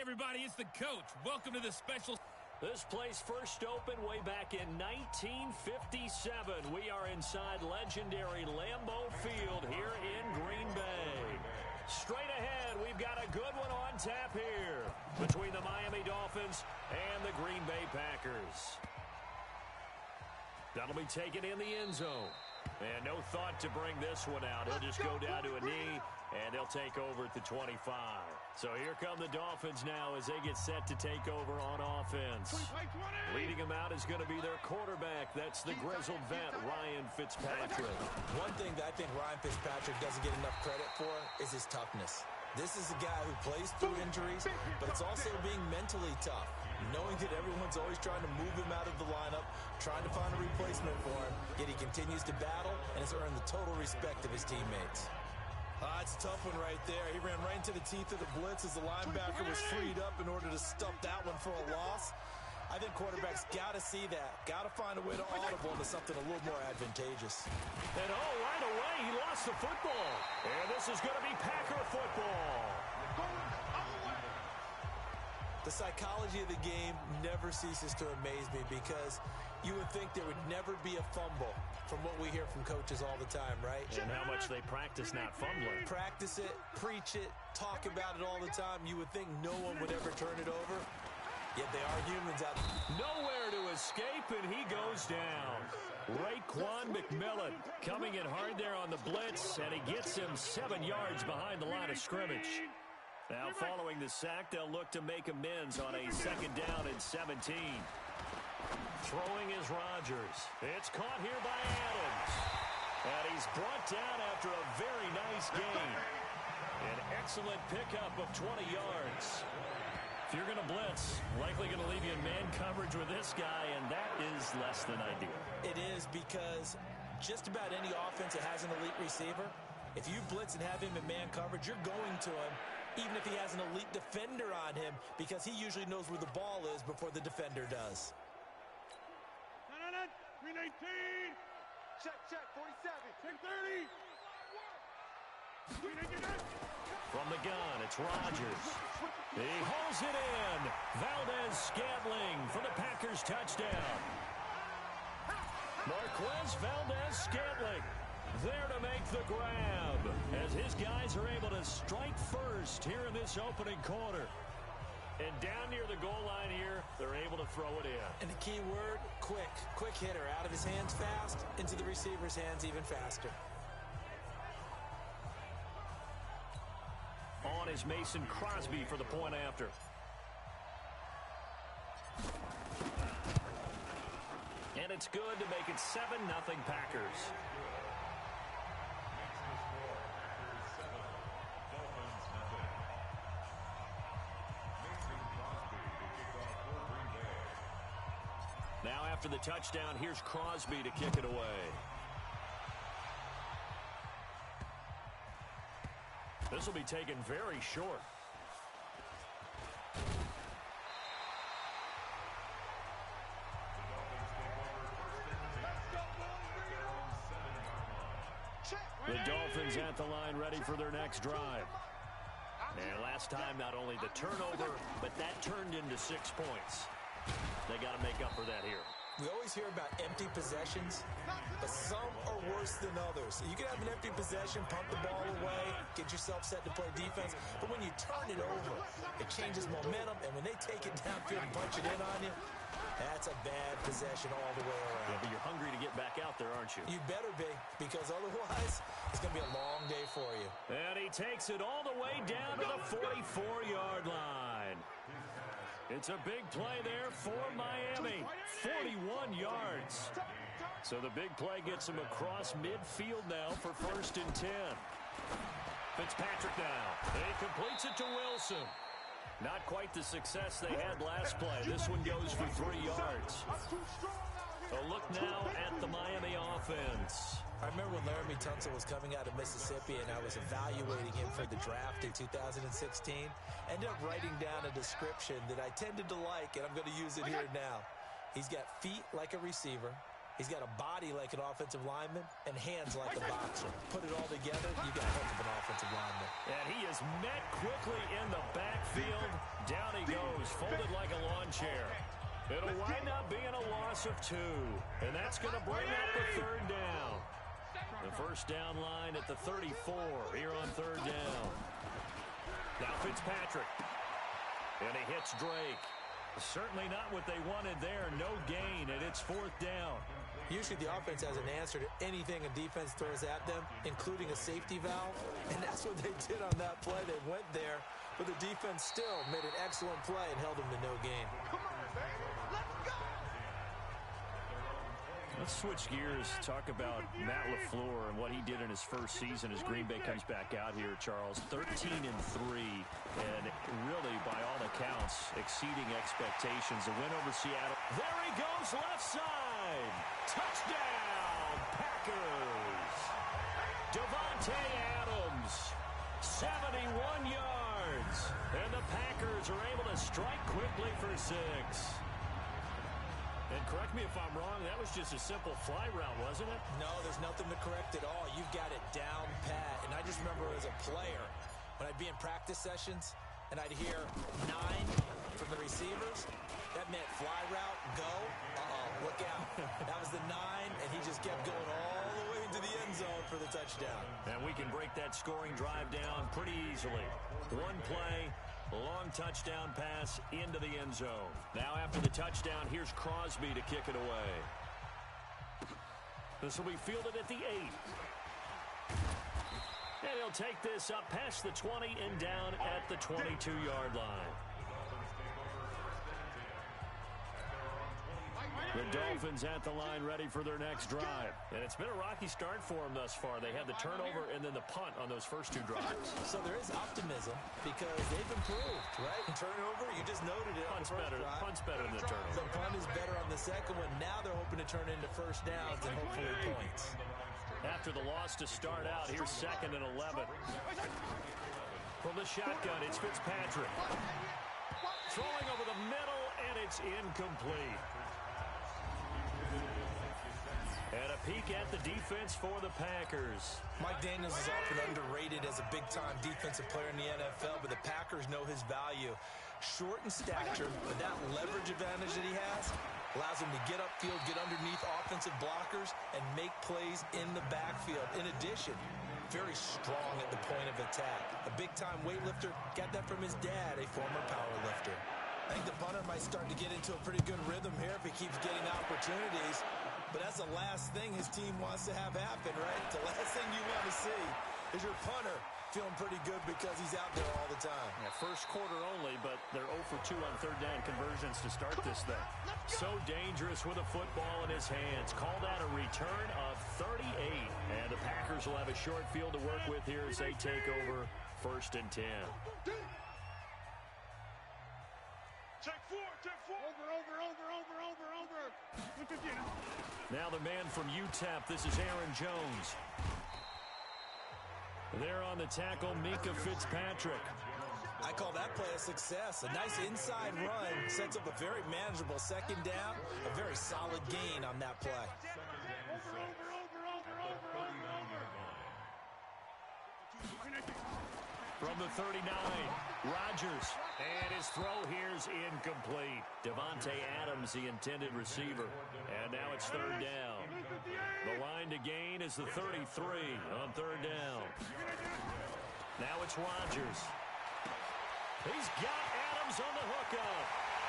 everybody, it's the coach. Welcome to the special. This place first opened way back in 1957. We are inside legendary Lambeau Field here in Green Bay. Straight ahead, we've got a good one on tap here between the Miami Dolphins and the Green Bay Packers. That'll be taken in the end zone. And no thought to bring this one out. He'll just go down to a knee, and they'll take over at the 25. So here come the Dolphins now as they get set to take over on offense. Leading them out is going to be their quarterback. That's the grizzled vet, Ryan Fitzpatrick. One thing that I think Ryan Fitzpatrick doesn't get enough credit for is his toughness. This is a guy who plays through injuries, but it's also being mentally tough, knowing that everyone's always trying to move him out of the lineup, trying to find a replacement for him, yet he continues to battle and has earned the total respect of his teammates. It's a tough one right there. He ran right into the teeth of the blitz as the linebacker was freed up in order to stop that one for a loss. I think quarterbacks got to see that. Got to find a way to audible into something a little more advantageous. And right away, he lost the football. And this is going to be Packer football. The psychology of the game never ceases to amaze me because you would think there would never be a fumble from what we hear from coaches all the time, right? And how much they practice not fumbling. Practice it, preach it, talk about it all the time. You would think no one would ever turn it over. Yet they are humans out there. Nowhere to escape, and he goes down. Raekwon McMillan coming in hard there on the blitz, and he gets him 7 yards behind the line of scrimmage. Now following the sack, they'll look to make amends on a 2nd down and 17. Throwing is Rodgers. It's caught here by Adams. And he's brought down after a very nice gain. An excellent pickup of 20 yards. If you're going to blitz, likely going to leave you in man coverage with this guy, and that is less than ideal. It is because just about any offense that has an elite receiver, if you blitz and have him in man coverage, you're going to him, even if he has an elite defender on him, because he usually knows where the ball is before the defender does. 319. Check, 47. Check 30. From the gun, it's Rodgers. He holds it in. Valdez-Scantling for the Packers touchdown. Marquez Valdez-Scantling there to make the grab as his guys are able to strike first here in this opening quarter. And down near the goal line here, they're able to throw it in. And the key word, quick. Quick hitter. Out of his hands fast, into the receiver's hands even faster. On is Mason Crosby for the point after. And it's good to make it 7-0 Packers. Now after the touchdown, here's Crosby to kick it away. This will be taken very short. The Dolphins at the line ready for their next drive. And last time, not only the turnover, but that turned into 6 points. They got to make up for that here. We always hear about empty possessions, but some are worse than others. You can have an empty possession, pump the ball away, get yourself set to play defense, but when you turn it over, it changes momentum, and when they take it downfield and punch it in on you, that's a bad possession all the way around. Yeah, but you're hungry to get back out there, aren't you? You better be, because otherwise, it's going to be a long day for you. And he takes it all the way down to the 44-yard line. It's a big play there for Miami. 41 yards. So the big play gets him across midfield now for 1st and 10. Fitzpatrick now. He completes it to Wilson. Not quite the success they had last play. This one goes for 3 yards. A look now at the Miami offense. I remember when Laramie Tunsil was coming out of Mississippi and I was evaluating him for the draft in 2016. Ended up writing down a description that I tended to like, and I'm going to use it here now. He's got feet like a receiver, He's got a body like an offensive lineman and hands like a boxer. Put it all together, you got a heck of an offensive lineman. And he is met quickly in the backfield. Down he goes, folded like a lawn chair. It'll wind up being a loss of 2. And that's going to bring up the third down. The first down line at the 34 here on third down. Now Fitzpatrick. And he hits Drake. Certainly not what they wanted there. No gain, and it's fourth down. Usually the offense has an answer to anything a defense throws at them, including a safety valve. And that's what they did on that play. They went there, but the defense still made an excellent play and held them to no gain. Come on, baby. Let's go. Let's switch gears, talk about Matt LaFleur and what he did in his first season as Green Bay comes back out here, Charles. 13-3, and really, by all accounts, exceeding expectations. A win over Seattle. There he goes, left side. Touchdown, Packers. Davante Adams, 71 yards. And the Packers are able to strike quickly for 6. And correct me if I'm wrong, that was just a simple fly route, wasn't it? No, there's nothing to correct at all. You've got it down pat. And I just remember as a player, when I'd be in practice sessions, and I'd hear 9 from the receivers, that meant fly route, go, look out. That was the 9, and he just kept going all the way into the end zone for the touchdown. And we can break that scoring drive down pretty easily. One play, long touchdown pass into the end zone. Now after the touchdown, here's Crosby to kick it away. This will be fielded at the 8. And he'll take this up past the 20 and down at the 22-yard line. The Dolphins at the line ready for their next drive. And it's been a rocky start for them thus far. They had the turnover and then the punt on those first 2 drives. So there is optimism because they've improved, right? And turnover, you just noted it. Punt's better than the turnover. The punt is better on the second one. Now they're hoping to turn into first downs and hopefully points. After the loss to start out, here's 2nd and 11. From the shotgun, it's Fitzpatrick. Throwing over the middle, and it's incomplete. And a peek at the defense for the Packers. Mike Daniels is often underrated as a big-time defensive player in the NFL, but the Packers know his value. Short in stature, but that leverage advantage that he has allows him to get upfield, get underneath offensive blockers, and make plays in the backfield. In addition, very strong at the point of attack. A big-time weightlifter, got that from his dad, a former powerlifter. I think the punter might start to get into a pretty good rhythm here if he keeps getting opportunities. But that's the last thing his team wants to have happen, right? The last thing you want to see is your punter feeling pretty good because he's out there all the time. Yeah, first quarter only, but they're 0 for 2 on third down conversions to start this thing. So dangerous with a football in his hands. Call that a return of 38. And the Packers will have a short field to work with here as they take over 1st and 10. Check 4. Over. 150. Now the man from UTEP, this is Aaron Jones. There on the tackle, Mika Fitzpatrick. I call that play a success. A nice inside run sets up a very manageable 2nd down. A very solid gain on that play. From the 39, Rodgers. And his throw here's incomplete. Davante Adams, the intended receiver. And now it's 3rd down. The line to gain is the 33 on 3rd down. Now it's Rodgers. He's got Adams on the hookup.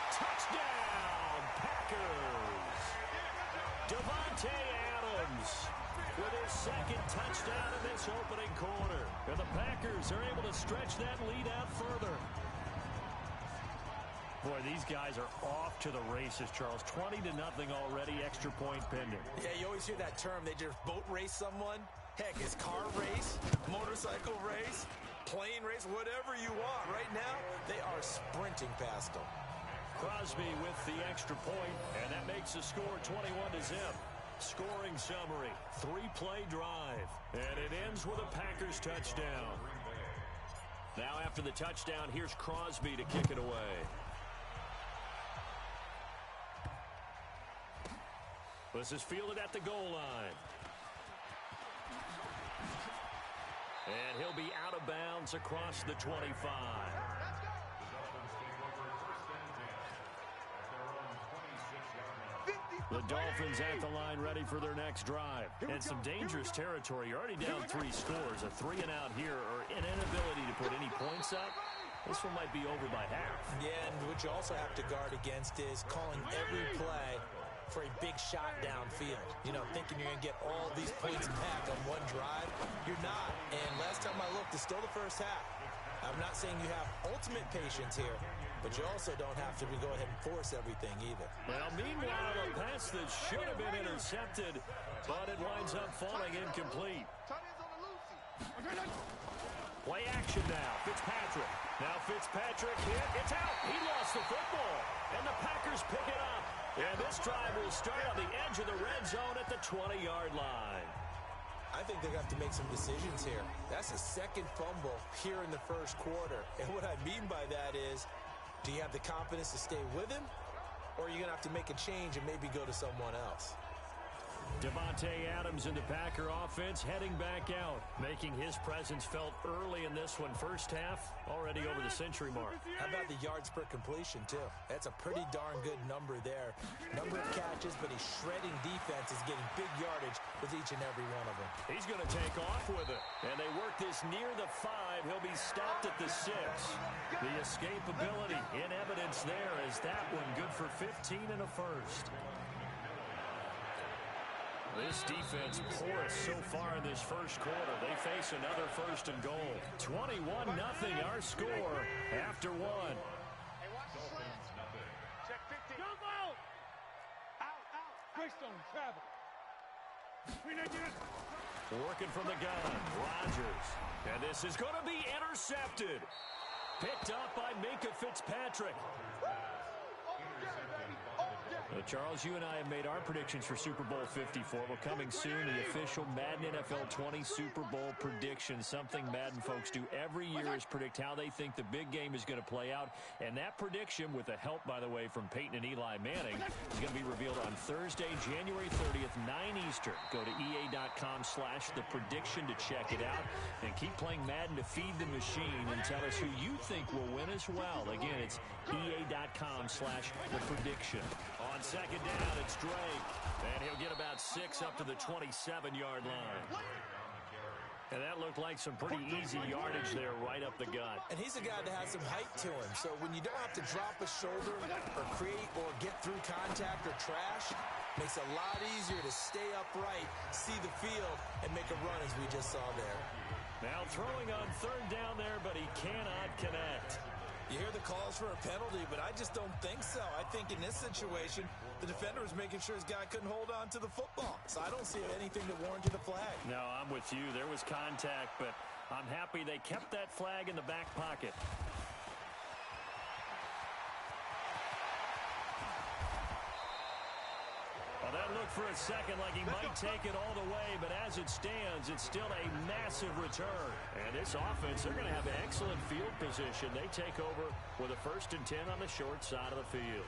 Touchdown, Packers. Davante Adams with his 2nd touchdown in this opening quarter. And the Packers are able to stretch that lead out further. Boy, these guys are off to the races, Charles. 20-0 already, extra point pending. Yeah, you always hear that term. They just boat race someone. Heck, it's car race, motorcycle race, plane race, whatever you want. Right now, they are sprinting past them. Crosby with the extra point, and that makes the score 21-0. Scoring summary, 3-play drive, and it ends with a Packers touchdown. Now after the touchdown, here's Crosby to kick it away. This is fielded at the goal line. And he'll be out of bounds across the 25. The Dolphins at the line ready for their next drive. And some dangerous territory. You're already down 3 scores. A 3-and-out here or an inability to put any points up. This one might be over by half. Yeah, and what you also have to guard against is calling every play for a big shot downfield. You know, thinking you're going to get all these points back on one drive. You're not. And last time I looked, it's still the first half. I'm not saying you have ultimate patience here, but you also don't have to go ahead and force everything either. Well, meanwhile, a pass that should have been intercepted, but it winds up falling incomplete. Play action now. Fitzpatrick. Now Fitzpatrick hit. It's out. He lost the football. And the Packers pick it up. And this drive will start on the edge of the red zone at the 20-yard line. I think they're going to have to make some decisions here. That's a second fumble here in the first quarter. And what I mean by that is, do you have the confidence to stay with him? Or are you going to have to make a change and maybe go to someone else? Devontae Adams in the Packer offense heading back out, making his presence felt early in this one. First half, already over the century mark. How about the yards per completion, too? That's a pretty darn good number there. Number of catches, but his shredding defense is getting big yardage with each and every one of them. He's going to take off with it. And they work this near the 5. He'll be stopped at the 6. The escapability in evidence there as that one good for 15 and a first. This defense porous so far in this first quarter. They face another first and goal. 21-0 our score after 1. Hey, watch the slant. Check 15. Jump out. Out. Greystone, travel. Working from the gun. Rodgers. And this is going to be intercepted. Picked up by Minkah Fitzpatrick. Charles, you and I have made our predictions for Super Bowl 54. We're coming soon, the official Madden NFL 20 Super Bowl prediction. Something Madden folks do every year is predict how they think the big game is going to play out. And that prediction, with the help, by the way, from Peyton and Eli Manning, is going to be revealed on Thursday, January 30th, 9 Eastern. Go to EA.com/theprediction to check it out. And keep playing Madden to feed the machine and tell us who you think will win as well. Again, it's EA.com/theprediction. On second down, it's Drake. And he'll get about 6 up to the 27-yard line. And that looked like some pretty easy yardage there right up the gut. And he's a guy that has some height to him. So when you don't have to drop a shoulder or create or get through contact or trash, makes it a lot easier to stay upright, see the field, and make a run as we just saw there. Now throwing on third down there, but he cannot connect. You hear the calls for a penalty, but I just don't think so. I think in this situation, the defender was making sure his guy couldn't hold on to the football. So I don't see anything to warrant you the flag. No, I'm with you. There was contact, but I'm happy they kept that flag in the back pocket. Well, that looked for a second like he might take it all the way, but as it stands, it's still a massive return. And this offense, they're going to have an excellent field position. They take over with a 1st and 10 on the short side of the field.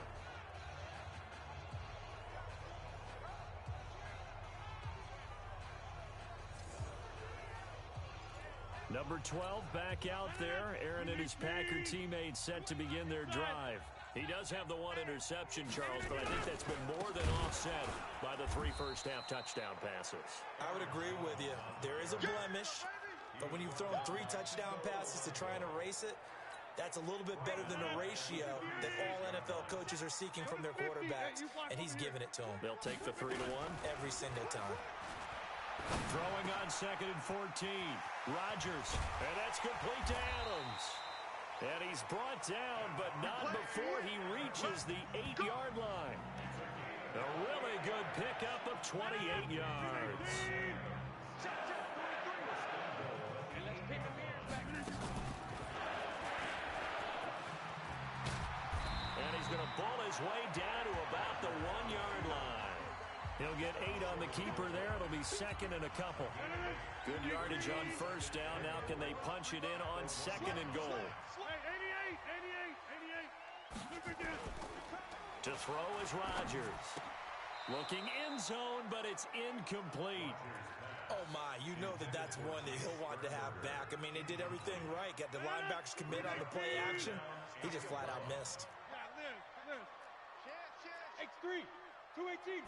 Number 12 back out there. Aaron and his Packer teammates set to begin their drive. He does have the one interception, Charles, but I think that's been more than offset by the 3 first-half touchdown passes. I would agree with you. There is a blemish, but when you've thrown 3 touchdown passes to try and erase it, that's a little bit better than the ratio that all NFL coaches are seeking from their quarterbacks, and he's giving it to them. They'll take the 3-1 every single time. Throwing on 2nd and 14. Rodgers, and that's complete to Adams. And he's brought down, but not before he reaches the 8-yard line. A really good pickup of 28 yards. And he's going to ball his way down to about the 1-yard line. He'll get 8 on the keeper there. It'll be 2nd and a couple. Good yardage on 1st down. Now can they punch it in on 2nd and goal? 88. To throw is Rodgers. Looking end zone, but it's incomplete. Oh, my, you know that's one that he'll want to have back. I mean, they did everything right. Got the linebackers commit on the play action. He just flat out missed. X3, 218.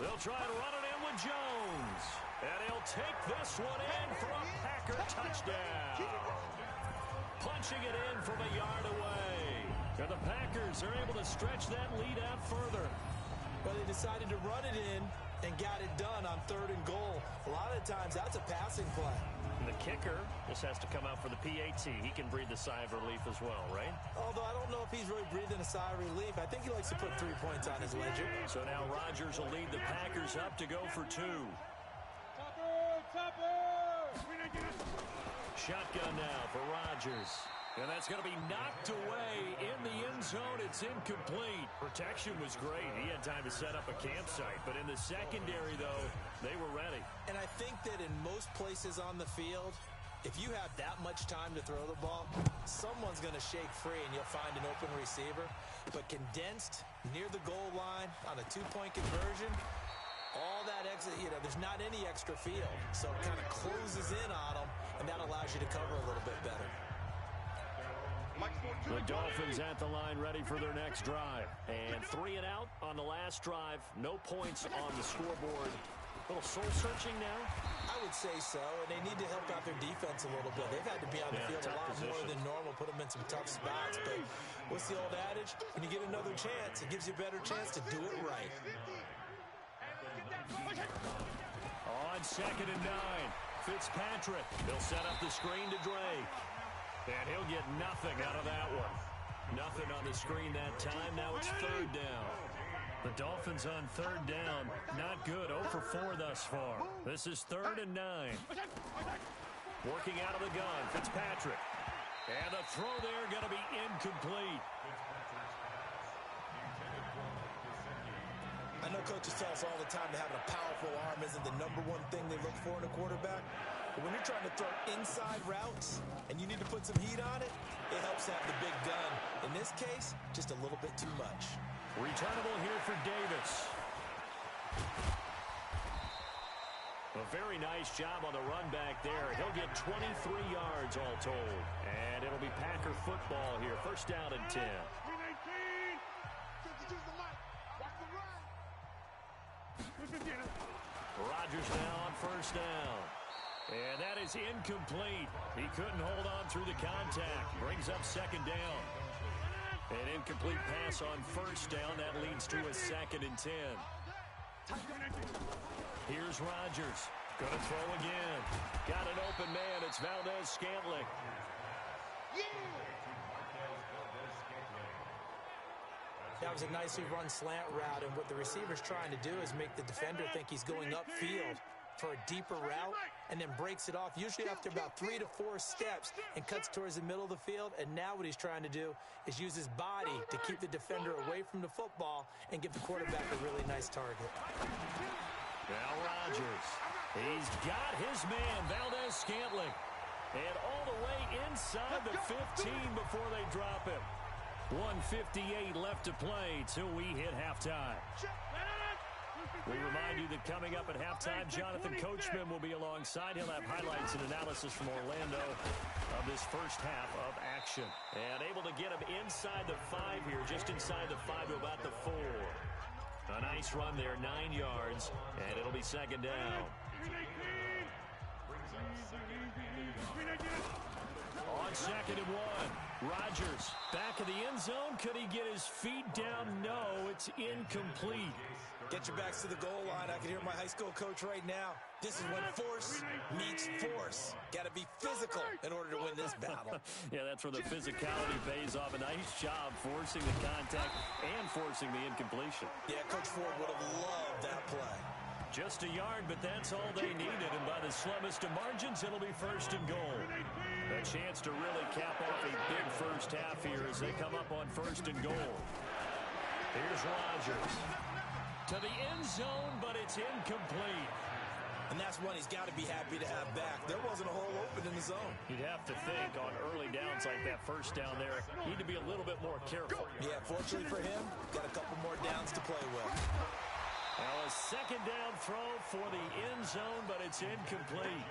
They'll try and run it in with Jones. And he'll take this one in for a Packer touchdown. Punching it in from a yard away. And the Packers are able to stretch that lead out further. Well, they decided to run it in and got it done on 3rd and goal. A lot of times, that's a passing play. The kicker just has to come out for the PAT. He can breathe a sigh of relief as well, right? Although I don't know if he's really breathing a sigh of relief. I think he likes to put 3 points on his ledger. So now Rodgers will lead the Packers up to go for 2. Shotgun now for Rodgers. And that's going to be knocked away in the end zone. It's incomplete. Protection was great. He had time to set up a campsite. But in the secondary, though, they were ready. And I think that in most places on the field, if you have that much time to throw the ball, someone's going to shake free and you'll find an open receiver. But condensed near the goal line on a 2-point conversion, all that exit, there's not any extra field. So it kind of closes in on them, and that allows you to cover a little bit better. The Dolphins at the line ready for their next drive. And 3 and out on the last drive. No points on the scoreboard. A little soul-searching now? I would say so, and they need to help out their defense a little bit. They've had to be on the field a lot more than normal, put them in some tough spots. But what's the old adage? When you get another chance, it gives you a better chance to do it right. On 2nd and 9, Fitzpatrick. He'll set up the screen to Drake. And he'll get nothing out of that one. Nothing on the screen that time. Now it's 3rd down. The Dolphins on 3rd down. Not good. 0 for 4 thus far. This is 3rd and 9. Working out of the gun. Fitzpatrick. And the throw there going to be incomplete. I know coaches tell us all the time that having a powerful arm isn't the #1 thing they look for in a quarterback. But when you're trying to throw inside routes and you need to put some heat on it, it helps have the big gun. In this case, just a little bit too much. Returnable here for Davis. A very nice job on the run back there. He'll get 23 yards all told. And it'll be Packer football here. 1st down and 10. Rodgers now on 1st down. And that is incomplete. He couldn't hold on through the contact. Brings up 2nd down. An incomplete pass on 1st down. That leads to a 2nd and 10. Here's Rodgers. Going to throw again. Got an open man. It's Valdez-Scantling. That was a nicely run slant route, and what the receiver's trying to do is make the defender think he's going upfield for a deeper route, and then breaks it off, usually after about 3 to 4 steps, and cuts towards the middle of the field. And now what he's trying to do is use his body to keep the defender away from the football and give the quarterback a really nice target. Now Rodgers. He's got his man, Valdez-Scantling. And all the way inside the 15 before they drop him. 1:58 left to play till we hit halftime. We remind you that coming up at halftime, Jonathan Coachman will be alongside. He'll have highlights and analysis from Orlando of this first half of action. And able to get him inside the 5 here, just inside the 5 to about the 4. A nice run there, 9 yards, and it'll be 2nd down. On 2nd and 1, Rodgers back of the end zone. Could he get his feet down? No, it's incomplete. Get your backs to the goal line. I can hear my high school coach right now. This is when force meets force. Got to be physical in order to win this battle. Yeah, that's where the physicality pays off. A nice job forcing the contact and forcing the incompletion. Yeah, Coach Ford would have loved that play. Just a yard, but that's all they needed. And by the slimmest of margins, it'll be 1st and goal. A chance to really cap off a big first half here as they come up on 1st and goal. Here's Rodgers. To the end zone, but it's incomplete. And that's one he's got to be happy to have back. There wasn't a hole open in the zone. You'd have to think on early downs like that first down there, need to be a little bit more careful. Yeah, fortunately for him, got a couple more downs to play with. Now a second down throw for the end zone, but it's incomplete.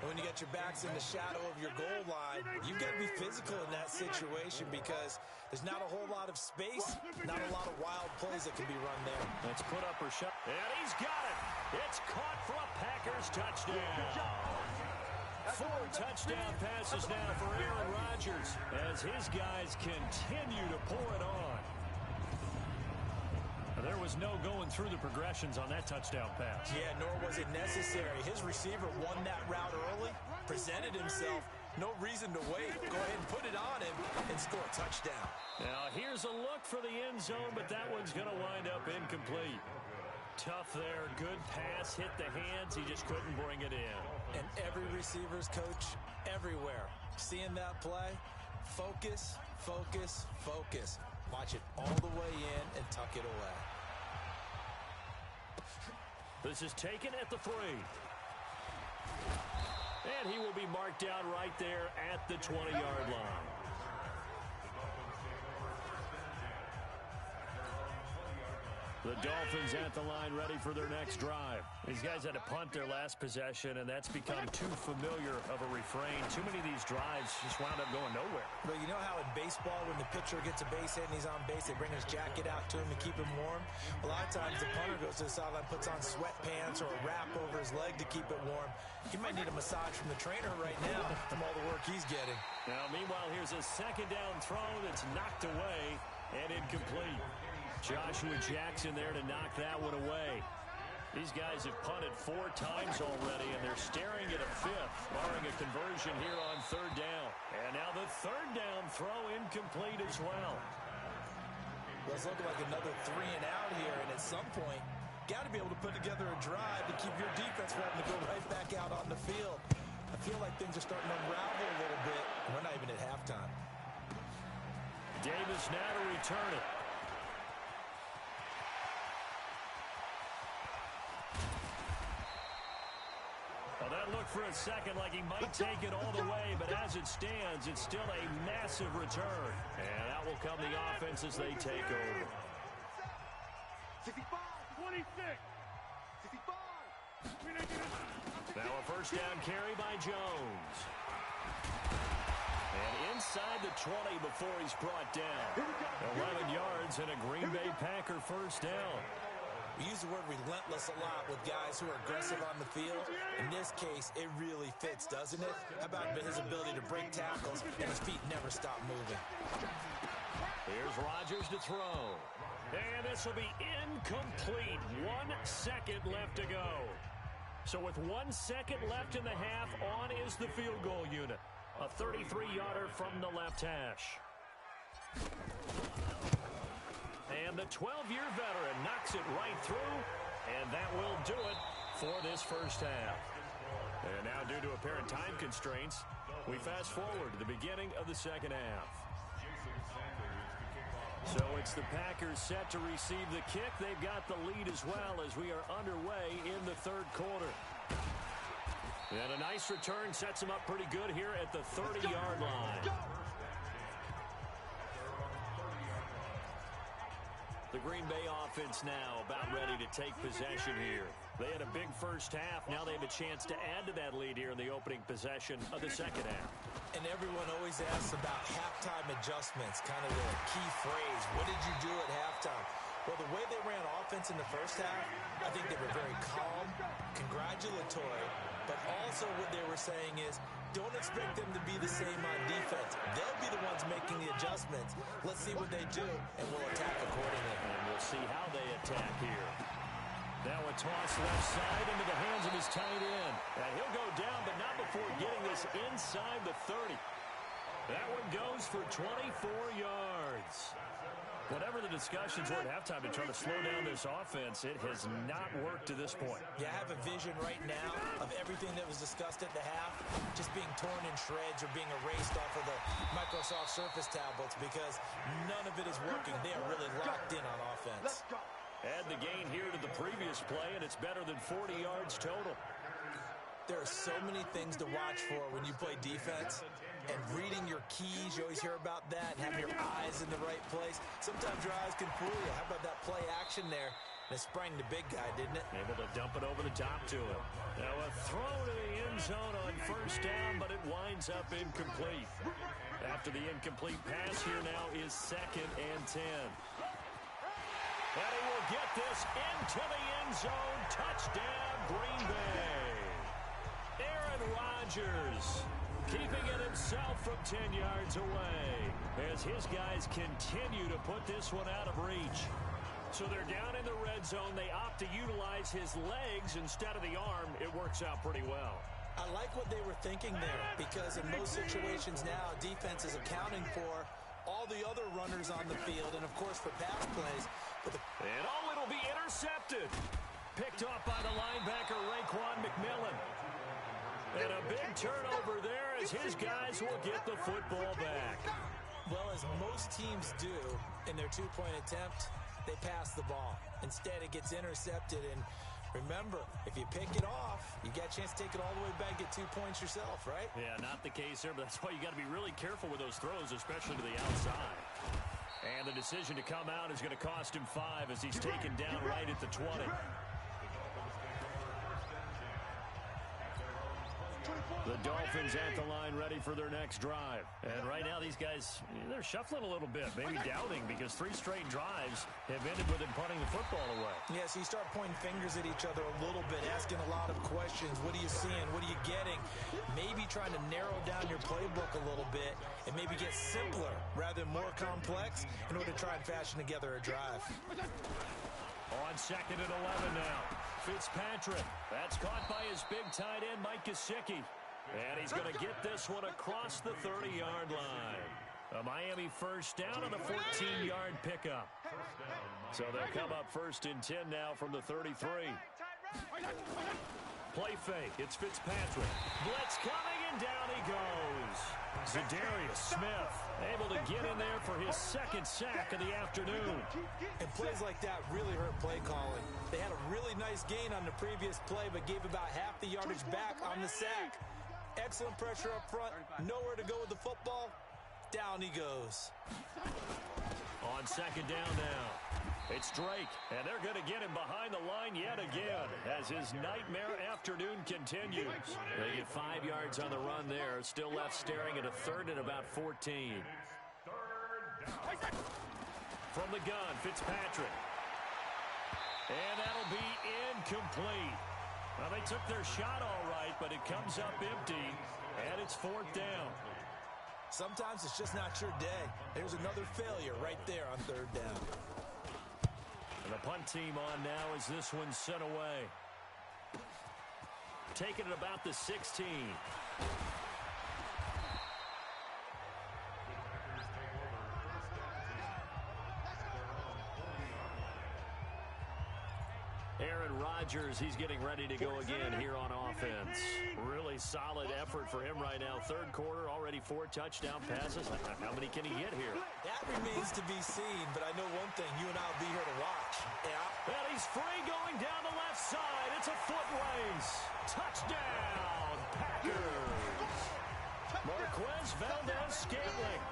When you get your backs in the shadow of your goal line, you've got to be physical in that situation because there's not a whole lot of space, not a lot of wild plays that can be run there. Let's put up or shut. And he's got it. It's caught for a Packers touchdown. 4 touchdown passes now for Aaron Rodgers as his guys continue to pour it on. There was no going through the progressions on that touchdown pass. Yeah, nor was it necessary. His receiver won that route early, presented himself. No reason to wait. Go ahead and put it on him and score a touchdown. Now, here's a look for the end zone, but that one's going to wind up incomplete. Tough there. Good pass. Hit the hands. He just couldn't bring it in. And every receiver's coach everywhere. Seeing that play, focus, focus, focus. Watch it all the way in and tuck it away. This is taken at the 3. And he will be marked down right there at the 20-yard line. The Dolphins at the line ready for their next drive. These guys had to punt their last possession, and that's become too familiar of a refrain. Too many of these drives just wound up going nowhere. But you know how in baseball, when the pitcher gets a base hit and he's on base, they bring his jacket out to him to keep him warm? A lot of times the punter goes to the sideline, puts on sweatpants or a wrap over his leg to keep it warm. He might need a massage from the trainer right now from all the work he's getting. Now, meanwhile, here's a second down throw that's knocked away and incomplete. Joshua Jackson there to knock that one away. These guys have punted 4 times already, and they're staring at a 5th, barring a conversion here on 3rd down. And now the 3rd down throw incomplete as well. Well, it's looking like another 3 and out here, and at some point, got to be able to put together a drive to keep your defense from having to go right back out on the field. I feel like things are starting to unravel a little bit, and we're not even at halftime. Davis now to return it. Well, that looked for a second like he might take it all the way, but as it stands, it's still a massive return. And that will come the offense as they take over. 65, 26, 65. Now a first down carry by Jones. And inside the 20 before he's brought down. 11 yards and a Green Bay Packer first down. We use the word relentless a lot with guys who are aggressive on the field. In this case, it really fits, doesn't it? How about his ability to break tackles and his feet never stop moving? Here's Rodgers to throw. And this will be incomplete. 1 second left to go. So with 1 second left in the half, on is the field goal unit. A 33-yarder from the left hash. And the 12-year veteran knocks it right through, and that will do it for this first half. And now, due to apparent time constraints, we fast forward to the beginning of the second half. So it's the Packers set to receive the kick. They've got the lead as well as we are underway in the 3rd quarter. And a nice return sets them up pretty good here at the 30-yard line. The Green Bay offense now about ready to take possession here. They had a big first half. Now they have a chance to add to that lead here in the opening possession of the second half. And everyone always asks about halftime adjustments, kind of the key phrase. What did you do at halftime? Well, the way they ran offense in the first half, I think they were very calm, congratulatory, but also what they were saying is, don't expect them to be the same on defense. They'll be the ones making the adjustments. Let's see what they do, and we'll attack accordingly. And we'll see how they attack here. Now a toss left side into the hands of his tight end. And he'll go down, but not before getting this inside the 30. That one goes for 24 yards. Whatever the discussions were at halftime to try to slow down this offense, it has not worked to this point. Yeah, I have a vision right now of everything that was discussed at the half just being torn in shreds or being erased off of the Microsoft Surface tablets because none of it is working. They are really locked in on offense. Add the gain here to the previous play, and it's better than 40 yards total. There are so many things to watch for when you play defense. And reading your keys, you always hear about that, and having your eyes in the right place. Sometimes your eyes can fool you. How about that play action there? And it sprang the big guy, didn't it? Able to dump it over the top to him. Now a throw to the end zone on first down, but it winds up incomplete. After the incomplete pass, here now is 2nd and 10. And he will get this into the end zone. Touchdown, Green Bay. Aaron Rodgers keeping it himself from 10 yards away as his guys continue to put this one out of reach. So they're down in the red zone. They opt to utilize his legs instead of the arm. It works out pretty well. I like what they were thinking there, because in most situations now, defense is accounting for all the other runners on the field and, of course, for pass plays. And it'll be intercepted. Picked off by the linebacker, Raekwon McMillan. And a big turnover there as his guys will get the football back. Well, as most teams do in their two-point attempt, they pass the ball. Instead, it gets intercepted. And remember, if you pick it off, you got a chance to take it all the way back, get 2 points yourself, right? Yeah, not the case there, but that's why you got to be really careful with those throws, especially to the outside. And the decision to come out is going to cost him 5 as he's taken down right at the 20. The Dolphins at the line ready for their next drive. And right now these guys, they're shuffling a little bit, maybe doubting, because 3 straight drives have ended with them punting the football away. Yeah, so you start pointing fingers at each other a little bit, asking a lot of questions. What are you seeing? What are you getting? Maybe trying to narrow down your playbook a little bit and maybe get simpler rather than more complex in order to try and fashion together a drive. On 2nd and 11 now. Fitzpatrick. That's caught by his big tight end, Mike Gesicki. And he's going to get this one across the 30-yard line. A Miami first down on the 14-yard pickup. So they'll come up 1st and 10 now from the 33. Play fake. It's Fitzpatrick. Blitz coming, and down he goes. Zadarius Smith able to get in there for his 2nd sack of the afternoon. And plays like that really hurt play calling. They had a really nice gain on the previous play, but gave about half the yardage back on the sack. Excellent pressure up front. Nowhere to go with the football. Down he goes. On 2nd down now. It's Drake, and they're going to get him behind the line yet again as his nightmare afternoon continues. They get 5 yards on the run there. Still left staring at a 3rd and about 14. From the gun, Fitzpatrick. And that'll be incomplete. Well, they took their shot all right, but it comes up empty, and it's 4th down. Sometimes it's just not your day. There's another failure right there on 3rd down. And the punt team on now as this one's sent away. Taking it about the 16. Aaron Rodgers, he's getting ready to go again here on offense. Really solid effort for him right now. 3rd quarter, already 4 touchdown passes. How many can he get here? That remains to be seen, but I know one thing. You and I will be here to watch. Yeah. And he's free going down the left side. It's a foot race. Touchdown, Packers. Marquez Valdez-Scantling.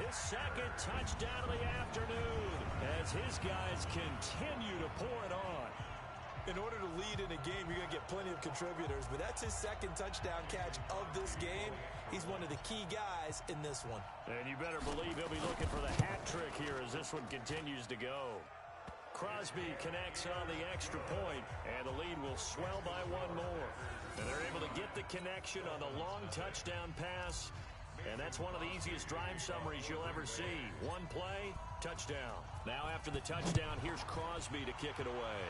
His 2nd touchdown of the afternoon as his guys continue to pour it on. In order to lead in a game, you're going to get plenty of contributors, but that's his 2nd touchdown catch of this game. He's one of the key guys in this one. And you better believe he'll be looking for the hat trick here as this one continues to go. Crosby connects on the extra point, and the lead will swell by 1 more. And they're able to get the connection on the long touchdown pass, and that's one of the easiest drive summaries you'll ever see. 1 play, touchdown. Now after the touchdown, here's Crosby to kick it away.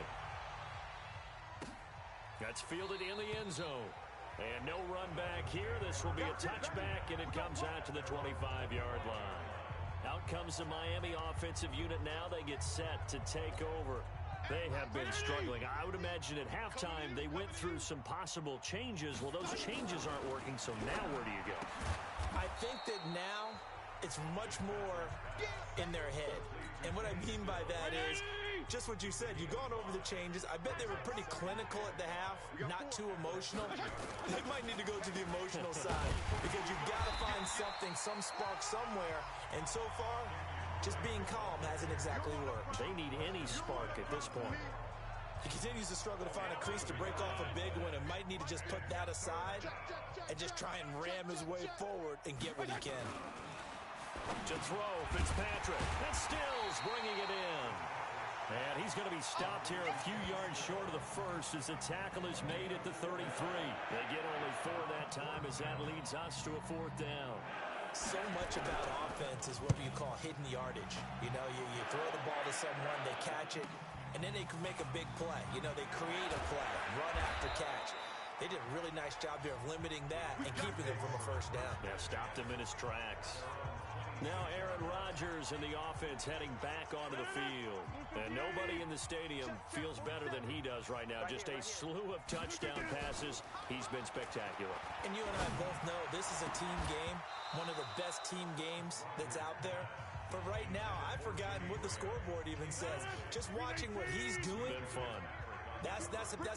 That's fielded in the end zone. And no run back here. This will be a touchback, and it comes out to the 25-yard line. Out comes the Miami offensive unit now. They get set to take over. They have been struggling. I would imagine at halftime they went through some possible changes. Well, those changes aren't working, so now where do you go? I think that now it's much more in their head. And what I mean by that is just what you said. You've gone over the changes. I bet they were pretty clinical at the half, not too emotional. They might need to go to the emotional side because you've got to find something, some spark somewhere. And so far, just being calm hasn't exactly worked. They need any spark at this point. He continues to struggle to find a crease to break off a big one and might need to just put that aside and just try and ram his way forward and get what he can. To throw, Fitzpatrick. And Stills bringing it in. And he's going to be stopped here a few yards short of the first as the tackle is made at the 33. They get only 4 that time as that leads us to a 4th down. So much about offense is what you call hidden yardage. You know, you throw the ball to someone, they catch it, and then they can make a big play. You know, they create a play, run after catch. They did a really nice job there of limiting that and keeping him from a first down. Yeah, stopped him in his tracks. Now Aaron Rodgers and the offense heading back onto the field. And nobody in the stadium feels better than he does right now. Just a slew of touchdown passes. He's been spectacular. And you and I both know this is a team game, one of the best team games that's out there. But right now, I've forgotten what the scoreboard even says. Just watching what he's doing. Been fun. That's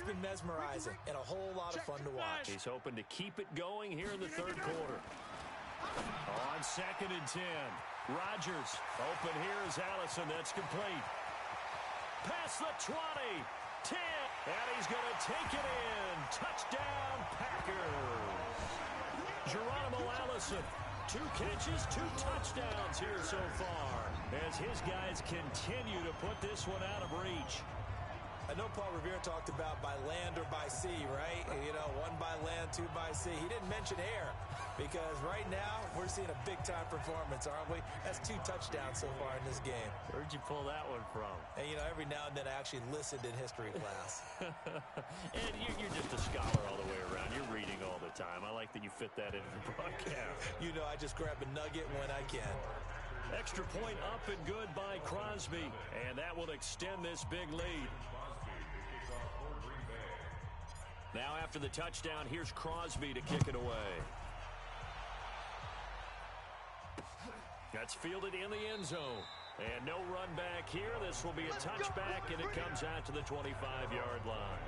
been mesmerizing and a whole lot of fun to watch. He's hoping to keep it going here in the 3rd quarter. On 2nd and 10. Rodgers open here is Allison. That's complete. Past the 20. 10. And he's going to take it in. Touchdown, Packers. Geronimo Allison. 2 catches, 2 touchdowns here so far as his guys continue to put this one out of reach. I know Paul Revere talked about by land or by sea, right? You know, 1 by land, 2 by sea. He didn't mention air because right now we're seeing a big-time performance, aren't we? That's 2 touchdowns so far in this game. Where'd you pull that one from? And, you know, every now and then I actually listened in history class. And you're just a scholar all the way around. You're reading all the time. I like that you fit that into the broadcast. You know, I just grab a nugget when I can. Extra point up and good by Crosby. And that will extend this big lead. Now after the touchdown, here's Crosby to kick it away. That's fielded in the end zone. And no run back here. This will be a touchback, and it comes out to the 25-yard line.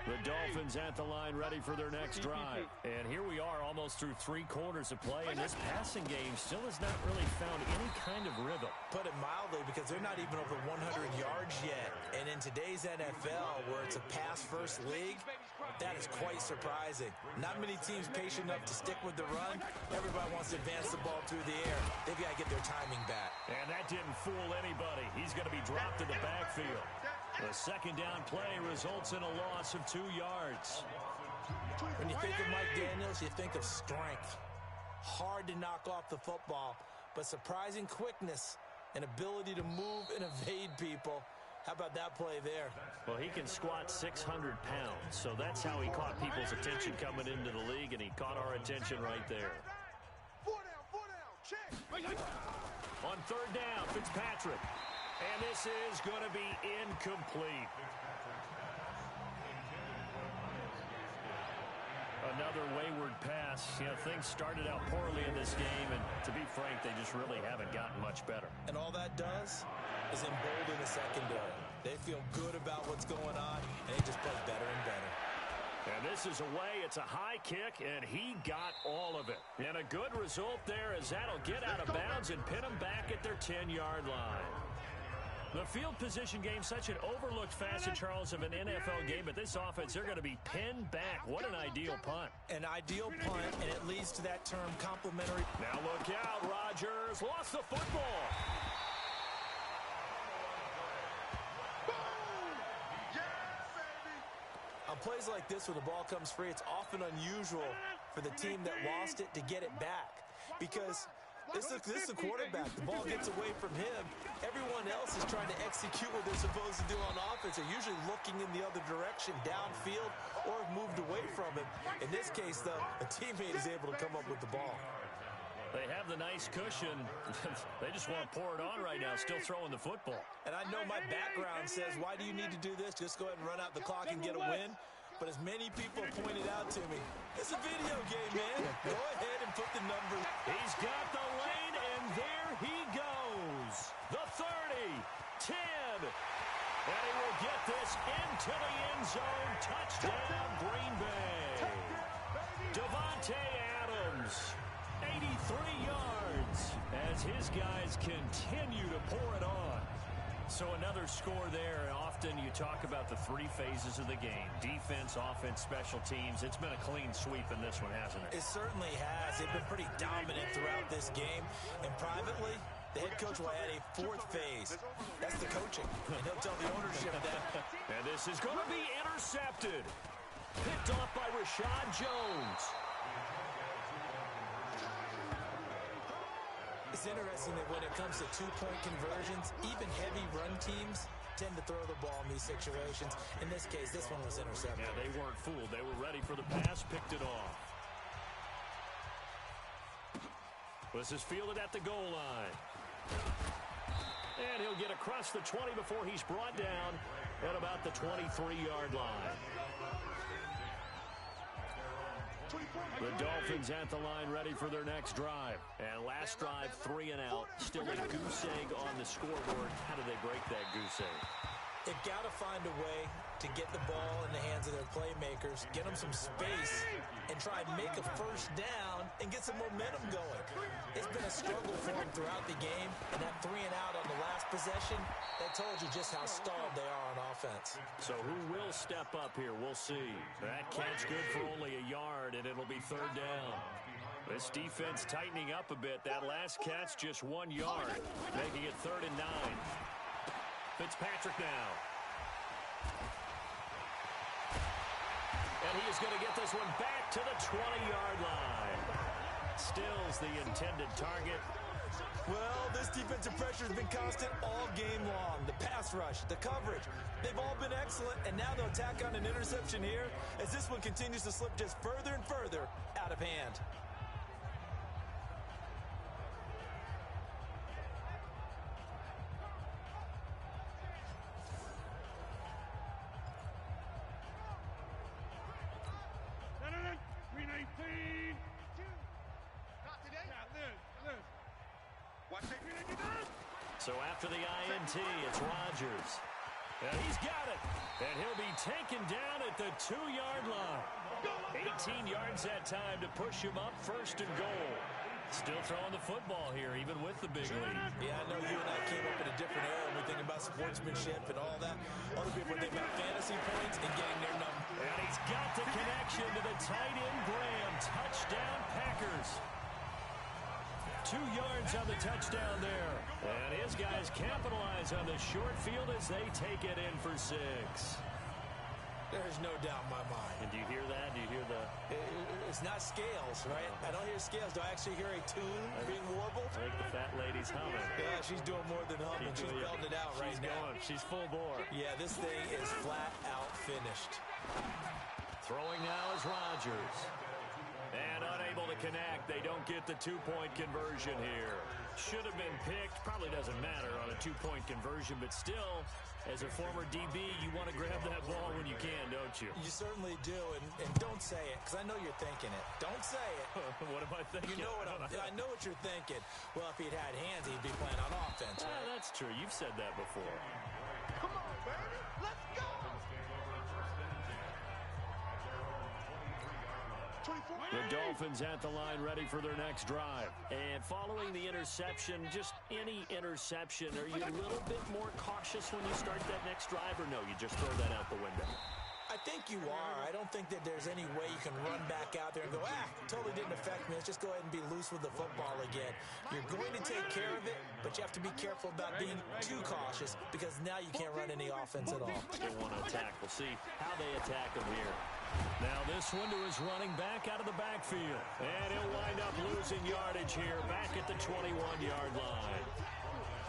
The Dolphins at the line ready for their next drive. And here we are almost through 3 quarters of play, and this passing game still has not really found any kind of rhythm. Put it mildly, because they're not even over 100 yards yet. And in today's NFL, where it's a pass-first league, that is quite surprising. Not many teams patient enough to stick with the run. Everybody wants to advance the ball through the air. They've got to get their timing back. And that didn't fool anybody. He's going to be dropped in the backfield. The 2nd down play results in a loss of 2 yards. When you think of Mike Daniels, you think of strength. Hard to knock off the football, but surprising quickness and ability to move and evade people. How about that play there? Well, he can squat 600 pounds, so that's how he caught people's attention coming into the league, and he caught our attention right there. 4 down, check. On 3rd down, Fitzpatrick. And this is going to be incomplete. Another wayward pass. You know, things started out poorly in this game, and to be frank, they just really haven't gotten much better. And all that does is embolden the secondary. They feel good about what's going on, and they just play better and better. And this is away. It's a high kick, and he got all of it. And a good result there as that'll get out of bounds and pin them back at their 10-yard line. The field position game, such an overlooked facet, Charles, of an NFL game, but this offense, they're going to be pinned back. What an ideal punt. An ideal punt, and it leads to that term complimentary. Now look out, Rodgers lost the football. On plays like this, when the ball comes free, it's often unusual for the team that lost it to get it back. Because this is the quarterback. The ball gets away from him. Everyone else is trying to execute what they're supposed to do on offense. They're usually looking in the other direction, downfield, or have moved away from him. In this case, though, a teammate is able to come up with the ball. They have the nice cushion. They just want to pour it on right now, still throwing the football. And I know my background says, why do you need to do this? Just go ahead and run out the clock and get a win. But as many people pointed out to me, it's a video game, man. Go ahead and put the numbers. He's got the there he goes. The 30, 10, and he will get this into the end zone. Touchdown, Green Bay. Davante Adams, 83 yards, as his guys continue to pour it on. So another score there. Often you talk about the three phases of the game: defense, offense, special teams. It's been a clean sweep in this one, hasn't it? It certainly has. They've been pretty dominant throughout this game. And privately, the head coach will add a fourth phase. That's the coaching. And he'll tell the ownership that. And this is going to be intercepted. Picked off by Rashad Jones. It's interesting that when it comes to two-point conversions, even heavy run teams tend to throw the ball in these situations. In this case, this one was intercepted. Yeah, they weren't fooled. They were ready for the pass, picked it off. This is fielded at the goal line. And he'll get across the 20 before he's brought down at about the 23-yard line. The Dolphins at the line, ready for their next drive. And last drive, 3 and out. Still a goose egg on the scoreboard. How do they break that goose egg? They've got to find a way to get the ball in the hands of their playmakers, get them some space, and try and make a first down and get some momentum going. It's been a struggle for them throughout the game, and that 3 and out on the last possession, that told you just how stalled they are on offense. So who will step up here? We'll see. That catch good for only a yard, and it'll be 3rd down. This defense tightening up a bit. That last catch just 1 yard, making it 3rd and 9. Fitzpatrick now. And he is going to get this one back to the 20-yard line. Stills the intended target. Well, this defensive pressure has been constant all game long. The pass rush, the coverage, they've all been excellent, and now they'll tack on an interception here as this one continues to slip just further and further out of hand. So after the INT, it's Rodgers. And he's got it. And he'll be taken down at the 2-yard line. 18 yards that time to push him up, 1st and goal. Still throwing the football here, even with the big lead. Yeah, I know you and I came up in a different era when we think about sportsmanship and all that. Other people think about fantasy points and getting their number. And he's got the connection to the tight end, Graham. Touchdown, Packers. 2 yards on the touchdown there. And his guys capitalize on the short field as they take it in for 6. There's no doubt in my mind. And do you hear that? Do you hear the... It's not scales, right? I don't hear scales. Do I actually hear a tune being warbled? I think the fat lady's humming. Yeah, she's doing more than humming. She's belting it out right now. She's full bore. Yeah, this thing is flat out finished. Throwing now is Rodgers. And unable to connect. They don't get the 2-point conversion here. Should have been picked. Probably doesn't matter on a 2-point conversion, but still, as a former DB, you want to grab that ball when you can, don't you? You certainly do, and don't say it, because I know you're thinking it. Don't say it. What am I thinking? You know what I know what you're thinking. Well, if he'd had hands, he'd be playing on offense, right? That's true. You've said that before. Come on, baby. Let's go. The Dolphins at the line, ready for their next drive. And following the interception, just any interception, are you a little bit more cautious when you start that next drive, or no, you just throw that out the window? I think you are. I don't think that there's any way you can run back out there and go, totally didn't affect me. Let's just go ahead and be loose with the football again. You're going to take care of it, but you have to be careful about being too cautious because now you can't run any offense at all. They want to attack. We'll see how they attack them here. Now this one to his running back out of the backfield. And he'll wind up losing yardage here back at the 21-yard line.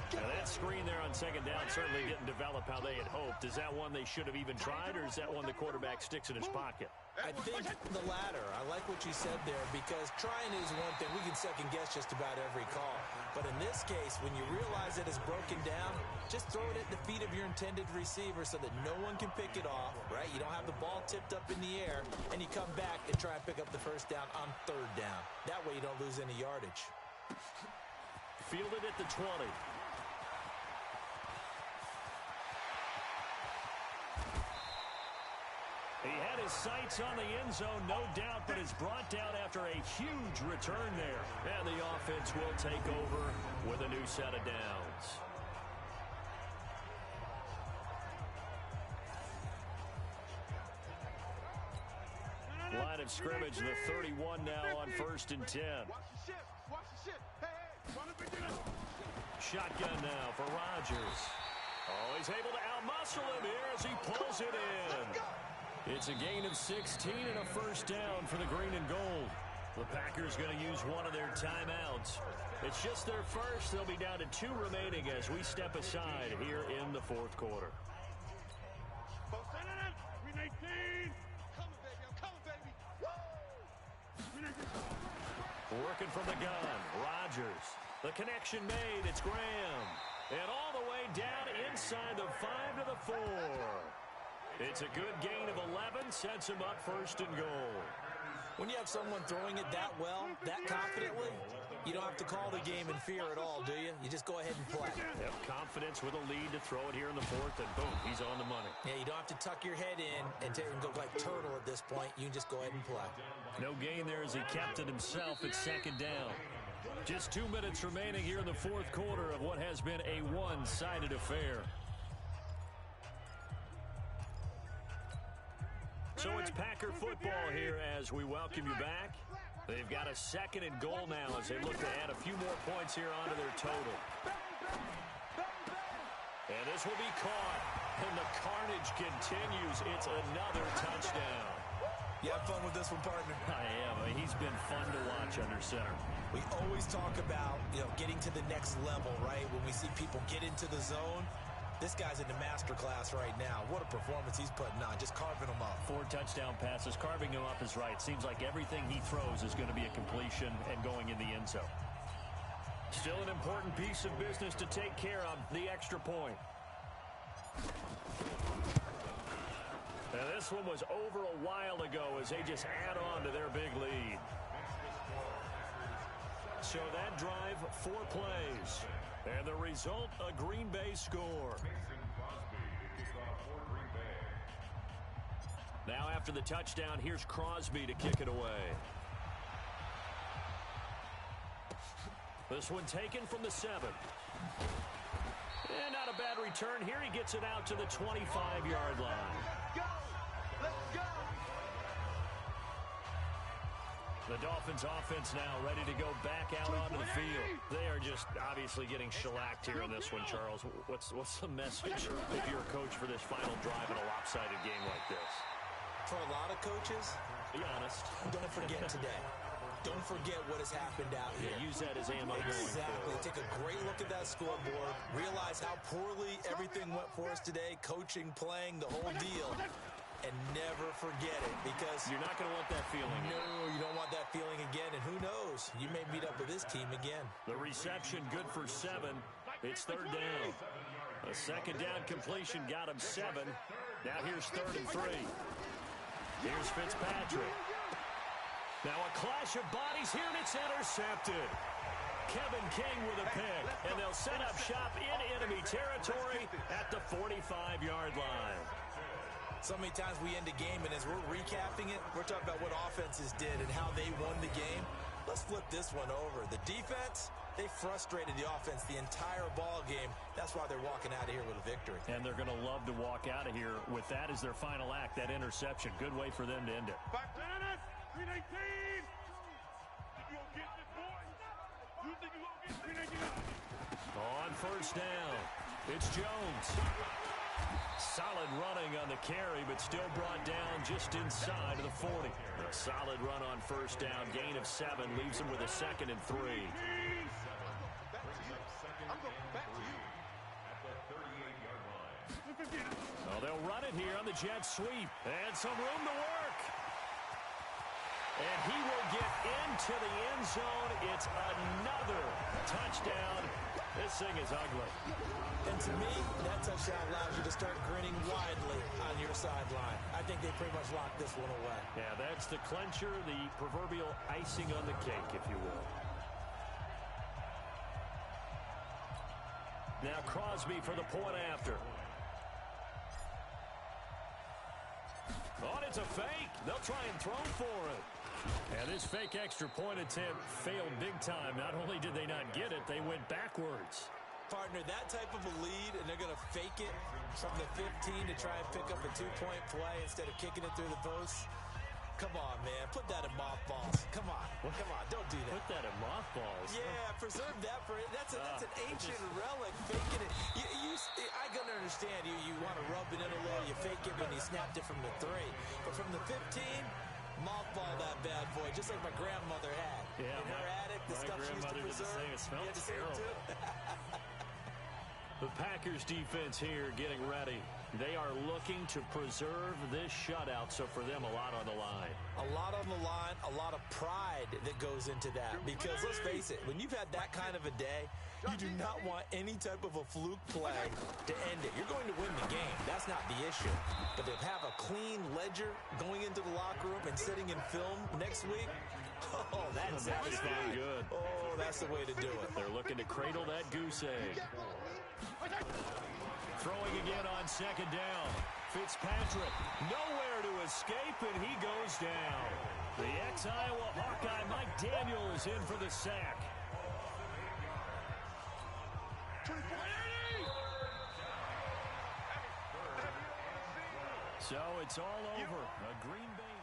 Now that screen there on 2nd down certainly didn't develop how they had hoped. Is that one they should have even tried, or is that one the quarterback sticks in his pocket? I think the latter. I like what you said there because trying is one thing. We can second guess just about every call. But in this case, when you realize that it's broken down, just throw it at the feet of your intended receiver so that no one can pick it off, right? You don't have the ball tipped up in the air, and you come back and try and pick up the 1st down on 3rd down. That way you don't lose any yardage. fielded at the 20. He had his sights on the end zone, no doubt, but is brought down after a huge return there. And the offense will take over with a new set of downs. Line of scrimmage, the 31 now on 1st and 10. Shotgun now for Rodgers. Oh, he's able to outmuscle him here as he pulls it in. It's a gain of 16 and a first down for the green and gold. The Packers going to use one of their timeouts. It's just their first. They'll be down to 2 remaining as we step aside here in the 4th quarter. Working from the gun, Rodgers. The connection made, it's Graham. And all the way down inside the 5 to the 4. It's a good gain of 11, sets him up 1st and goal. When you have someone throwing it that well, that confidently, you don't have to call the game in fear at all, do you? You just go ahead and play. Yep, confidence with a lead to throw it here in the 4th, and boom, he's on the money. Yeah, you don't have to tuck your head in and go like turtle at this point. You can just go ahead and play. No gain there as he kept it himself at 2nd down. Just 2 minutes remaining here in the 4th quarter of what has been a one-sided affair. So it's Packer football here as we welcome you back. They've got a 2nd and goal now as they look to add a few more points here onto their total. And this will be caught. And the carnage continues. It's another touchdown. You have fun with this one, partner? I am. I mean, he's been fun to watch under center. We always talk about, getting to the next level, right? When we see people get into the zone. This guy's in the master class right now. What a performance he's putting on, just carving them up. 4 touchdown passes. Carving him up is right. Seems like everything he throws is going to be a completion and going in the end zone. Still an important piece of business to take care of, the extra point. Now, this one was over a while ago as they just add on to their big lead. So that drive, 4 plays. And the result, a Green Bay score. Now after the touchdown, here's Crosby to kick it away. This one taken from the 7. And not a bad return here. He gets it out to the 25-yard line. Let's go. The Dolphins offense now ready to go back out onto the field. They are just obviously getting shellacked here in this one, Charles. What's the message if you're a coach for this final drive in a lopsided game like this? For a lot of coaches, be honest. Don't forget today. Don't forget what has happened out here. Yeah, use that as ammo going forward. Exactly. Take a great look at that scoreboard. Realize how poorly everything went for us today. Coaching, playing, the whole deal. And never forget it, because you're not going to want that feeling. No, you don't want that feeling again. And who knows? You may meet up with this team again. The reception good for 7. It's 3rd down. A 2nd down completion got him 7. Now here's 3rd and 3. Here's Fitzpatrick. Now a clash of bodies here, and it's intercepted. Kevin King with a pick, and they'll set up shop in enemy territory at the 45-yard line. So many times we end a game, and as we're recapping it, we're talking about what offenses did and how they won the game. Let's flip this one over. The defense, they frustrated the offense the entire ball game. That's why they're walking out of here with a victory. And they're going to love to walk out of here with that as their final act, that interception. Good way for them to end it. Back to us, 319. You gonna get this, boy? You think you gonna get 319? On 1st down, it's Jones. Solid running on the carry, but still brought down just inside of the 40. A solid run on 1st down. Gain of 7 leaves him with a 2nd and 3. Well, they'll run it here on the jet sweep. And some room to work. And he will get into the end zone. It's another touchdown. This thing is ugly. And to me, that touchdown allows you to start grinning widely on your sideline. I think they pretty much locked this one away. Yeah, that's the clincher, the proverbial icing on the cake, if you will. Now Crosby for the point after. Oh, and it's a fake. They'll try and throw for it. And this fake extra point attempt failed big time. Not only did they not get it, they went backwards. Partner, that type of a lead, and they're going to fake it from the 15 to try and pick up a two-point play instead of kicking it through the post. Come on, man. Put that in mothballs. Come on. Come on. Don't do that. Put that in mothballs? Yeah, preserve that for it. That's an ancient relic. Faking it. I can understand you want to rub it in a little. You fake it when you snapped it from the 3. But from the 15, mothball that bad boy, just like my grandmother had. Yeah, in her attic, the stuff she used to preserve. It smells terrible. The Packers defense here getting ready. They are looking to preserve this shutout, so for them, a lot on the line. A lot on the line, a lot of pride that goes into that. Because let's face it, when you've had that kind of a day, you do not want any type of a fluke play to end it. You're going to win the game. That's not the issue. But to have a clean ledger going into the locker room and sitting in film next week, oh, that's satisfying. Good. Oh, that's the way to do it. They're looking to cradle that goose egg. Throwing again on second down. Fitzpatrick nowhere to escape, and he goes down. The ex-Iowa Hawkeye Mike Daniel is in for the sack. So it's all over. A Green Bay